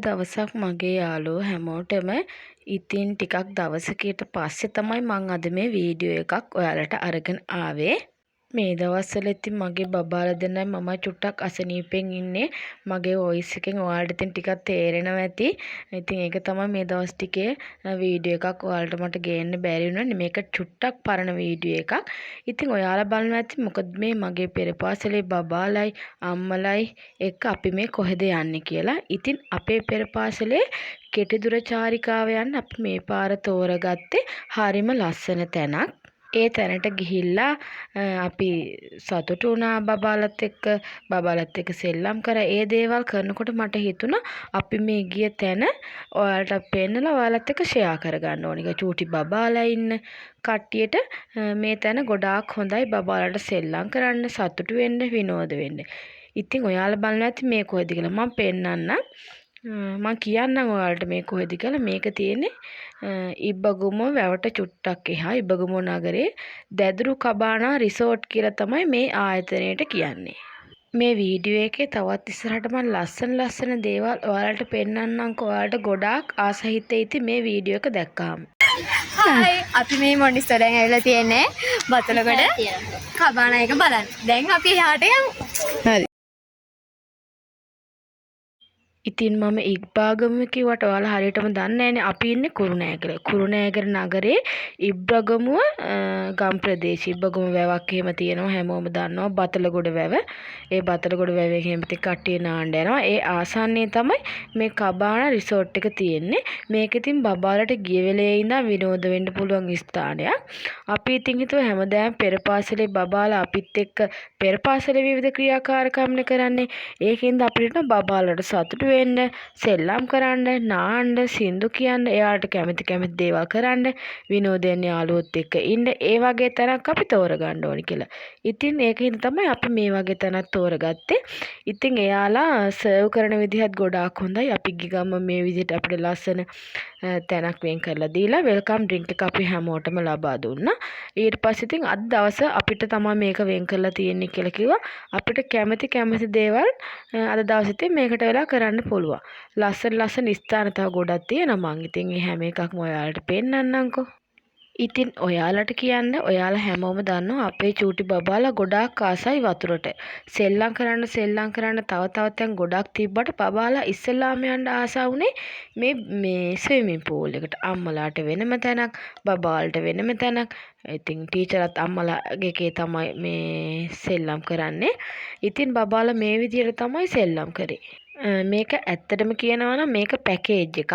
දවසක් මගේ යාළුවෝ හැමෝටම ඉතින් ටිකක් දවසකට පස්සේ තමයි මම අද මේ වීඩියෝ එකක් ඔයාලට අරගෙන ආවේ. මේ දවස්වල ඉතින් මගේ බබාලා දෙන්නයි මම චුට්ටක් අසනීපෙන් ඉන්නේ. මගේ වොයිස් එකෙන් ඔයාලට ඉතින් ටිකක් තේරෙනවා ඇති. ඉතින් ඒක තමයි මේ දවස් ටිකේ වීඩියෝ එකක් ඔයාලට මට ගේන්න බැරි වුණා. මේක චුට්ටක් පරණ වීඩියෝ එකක්. ඉතින් ඔයාලා බලනවා ඇති මොකද මේ මගේ පෙරපාසලේ බබාලයි අම්මලයි එක්ක අපි මේ කොහෙද යන්නේ කියලා. ඉතින් අපේ පෙරපාසලේ කෙටිදුර චාරිකාව යන්න අපි මේ පාර තෝරගත්තේ හරිම ලස්සන තැනක්. ඒ තැනට ගිහිල්ලා අපි සතුටු වුණා බබාලත් එක්ක සෙල්ලම් කරා. ඒ දේවල් කරනකොට මට හිතුණා අපි මේ ගිය තැන ඔයාලට පෙන්නලා ඔයාලත් එක්ක ෂෙයා කරගන්න ඕනේ. චූටි බබාලා ඉන්න කට්ටියට මේ තැන ගොඩාක් හොඳයි බබාලට සෙල්ලම් කරන්න, සතුටු වෙන්න, විනෝද වෙන්න. ඉතින් ඔයාලා බලන්න ඇති මේ කොහෙද කියලා මම පෙන්නන්නම්. මම කියන්නම් ඔයාලට මේ කොහෙද කියලා. මේක තියෙන්නේ ඉබ්බගුමුව වැවට චුට්ටක් එහා ඉබ්බගුමුව නගරේ දැදුරු කබානා රිසෝට් කියලා තමයි මේ ආයතනයට කියන්නේ. මේ වීඩියෝ එකේ තවත් ඉස්සරහට මම ලස්සන දේවල් ඔයාලට පෙන්නන්නම්කෝ. ඔයාලට ගොඩාක් ආස හිතෙයි ඉතින් මේ වීඩියෝ එක දැක්කාම. හායි අපි මේ මොන්ටිසෝරියෙන් ඇවිල්ලා තියෙන්නේ බතලගොඩ කබානා එක බලන්න. දැන් අපි එහාට යමු. හරි. ඉතින් මම ඉබ්බාගමුව කිව්වට ඔයාලා හරියටම දන්නේ නැහැනේ. අපි ඉන්නේ කුරුණෑගල. කුරුණෑගල නගරේ ඉබ්බගමුව ගම් ප්‍රදේශය. ඉබ්බගමුව වැවක් එහෙම තියෙනවා හැමෝම දන්නවා. බතලගොඩ වැව. ඒ බතලගොඩ වැවේ එහෙම ඉතින් කට්ටිය නාන්න යනවා. ඒ ආසන්නයේ තමයි මේ කබානා රිසෝට් එක තියෙන්නේ. මේක ඉතින් බබාලට ගිය වෙලේ ඉඳන් විනෝද වෙන්න පුළුවන් ස්ථානයක්. අපි ඉතින් හිතුවා හැමදාම පෙරපාසලේ බබාලා අපිත් එක්ක පෙරපාසලේ විවිධ ක්‍රියාකාරකම් කරන්නේ. ඒකෙන්ද අපිට බබාලට සතුටු වෙන්න, සෙල්ලම් කරන්න, නාන්න, සින්දු කියන්න, එයාට කැමති දේවල් කරන්න, විනෝදයෙන් යාළුවොත් එක්ක ඉන්න, ඒ වගේ තැනක් අපි තෝරගන්න ඕනි කියලා. ඉතින් ඒකින් තමයි අපි මේ වගේ තැනක් තෝරගත්තේ. ඉතින් එයාලා සර්ව් කරන විදිහත් ගොඩාක් හොඳයි. අපි ගිගම මේ විදිහට අපිට ලස්සන තැනක් වෙන් කරලා දීලා වෙල්කම් ඩ්‍රින්ක් එක අපි හැමෝටම ලබා දුන්නා. ඊට පස්සේ ඉතින් අද දවස අපිට තමයි මේක වෙන් කරලා තියෙන්නේ කියලා කිව්වා. අපිට කැමති දේවල් අද දවසෙත් මේකට වෙලා කරන්න පුළුවන්. ලස්සන ස්ථාන තව ගොඩක් තියෙනවා. මං ඉතින් මේ හැම එකක්ම ඔයාලට පෙන්නන්නම්කෝ. ඉතින් ඔයාලට කියන්න ඔයාලා හැමෝම දන්නවා අපේ චූටි බබාලා ගොඩාක් ආසයි වතුරට. සෙල්ලම් කරන්න තව තැන් ගොඩක් තිබ්බට බබාලා ඉස්සෙල්ලාම යන්න ආසා වුණේ මේ ස්විමින් pool එකට. අම්මලාට වෙනම තැනක්, බබාලට වෙනම තැනක්. ඉතින් ටීචර්ත් අම්මලාගේ එකේ තමයි මේ සෙල්ලම් කරන්නේ. ඉතින් බබාලා මේ විදිහට තමයි සෙල්ලම් කරේ. මේක ඇත්තටම කියනවා නම් මේක පැකේජ් එකක්.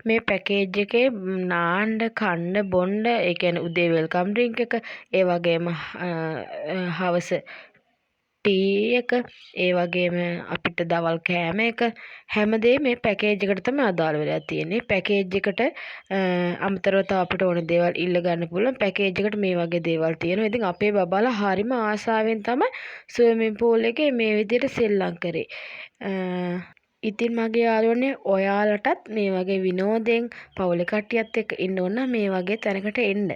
මේ පැකේජ් එකේ නාන්න, කන්න, බොන්න, ඒ කියන්නේ උදේ වෙල්කම් ඩ්‍රින්ක් එක, ඒ වගේම හවස ටී එක, ඒ වගේම අපිට දවල් කෑම එක හැමදේම මේ පැකේජ් එකට තමයි අදාළ වෙලා තියෙන්නේ. පැකේජ් එකට අමතරව තව අපිට ඕන දේවල් ඉල්ල ගන්න පුළුවන්. පැකේජ් එකට මේ වගේ දේවල් තියෙනවා. ඉතින් අපේ බබාලා හරිම ආසාවෙන් තමයි ස්විමින් pool එකේ මේ විදිහට සෙල්ලම් කරේ. ඉතින් මගේ යාළුවනේ ඔයාලටත් මේ වගේ විනෝදයෙන් පවුලේ කට්ටියත් එක්ක ඉන්න ඕන මේ වගේ තැනකට එන්න.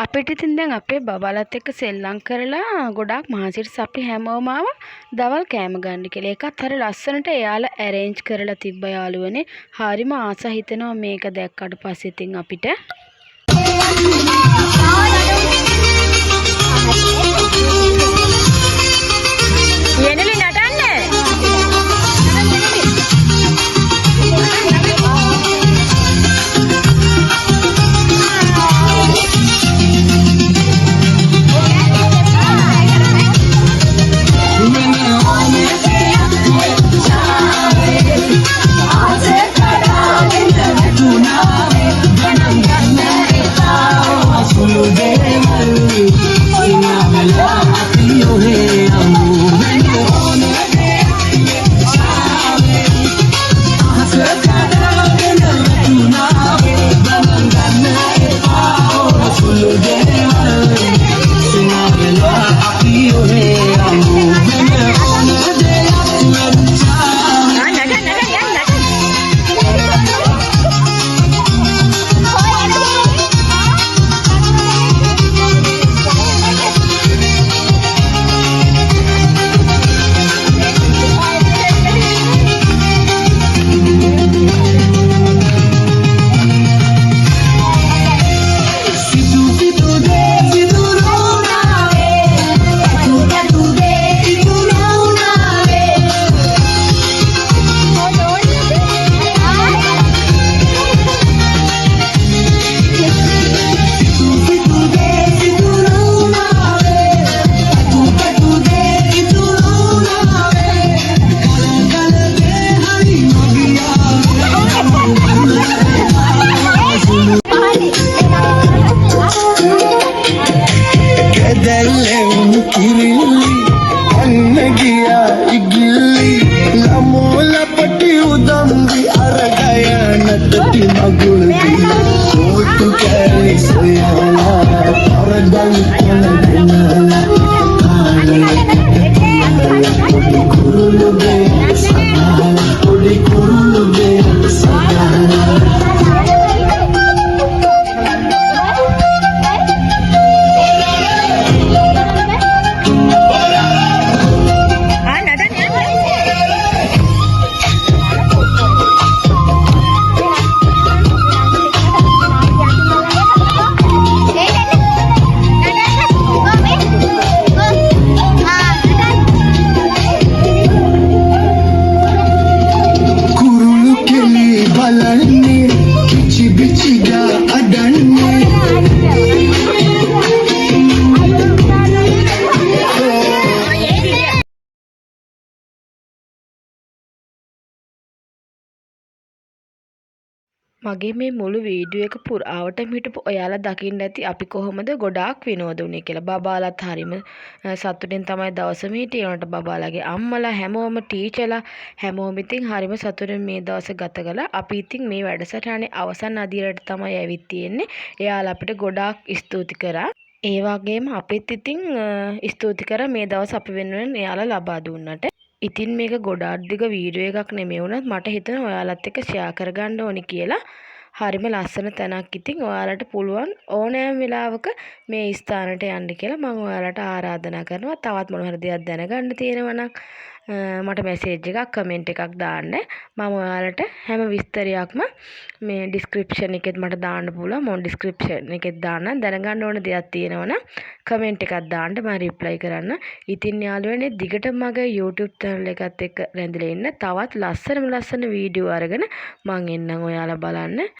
අපිට ඉතින් දැන් අපේ බබාලත් එක්ක සෙල්ලම් කරලා ගොඩාක් මහන්සියට අපි හැමෝම ආවා දවල් කෑම ගන්න කියලා. ඒකත් හරිය ලස්සනට එයාලා ඇරේන්ජ් කරලා තිබ්බ යාළුවනේ. හරිම ආස හිතෙනවා මේක දැක්කට පස්සේ ඉතින් අපිට. එනලි නටන්න. කුරුළු කෙලි බලන්නේ කිචි බිචිගා අඩන්නේ මගේ මේ මුළු වීඩියෝ එක පුරාවටම හිටපු ඔයාලා දකින්න ඇති අපි කොහොමද ගොඩාක් විනෝද වුනේ කියලා. බබාලාත් හරිම සතුටින් තමයි දවසම හිටියේ. උනට බබාලාගේ අම්මලා හැමෝම ටීචර්ලා හැමෝම ඉතින් හරිම සතුටින් මේ දවස් ගත කළා. අපි ඉතින් මේ වැඩසටහනේ අවසන් අදියරට තමයි ඇවිත් තියෙන්නේ. එයාලා අපිට ගොඩාක් ස්තුති කරා. ඒ වගේම අපිත් ඉතින් ස්තුති කරා මේ දවස් අපි වෙනුවෙන් එයාලා ලබා දුන්නට. ඉතින් මේක ගොඩාක් දිග වීඩියෝ එකක් නෙමෙයි වුණත් මට හිතෙනවා ඔයාලත් එක්ක ෂෙයා කරගන්න ඕනි කියලා. හරිම ලස්සන තැනක්. ඉතින් ඔයාලට පුළුවන් ඕනෑම වෙලාවක මේ ස්ථානට යන්න කියලා මම ඔයාලට ආරාධනා කරනවා. තවත් මොන හරි දෙයක් දැනගන්න තියෙනවා නම් මට මැසේජ් එකක් කමෙන්ට් එකක් දාන්න. මම ඔයාලට හැම විස්තරයක්ම මේ ඩිස්ක්‍රිප්ෂන් එකෙත් මට දාන්න පුළුවන්. මම ඩිස්ක්‍රිප්ෂන් එකෙත් දාන්න. දැනගන්න ඕන දෙයක් තියෙනවා නම් කමෙන්ට් එකක් දාන්න මම රිප්ලයි කරන්න. ඉතින් යාළුවනේ දිගටම මගේ YouTube channel එකත් එක්ක රැඳිලා ඉන්න. තවත් ලස්සන වීඩියෝ අරගෙන මං එන්නම් ඔයාලා බලන්න.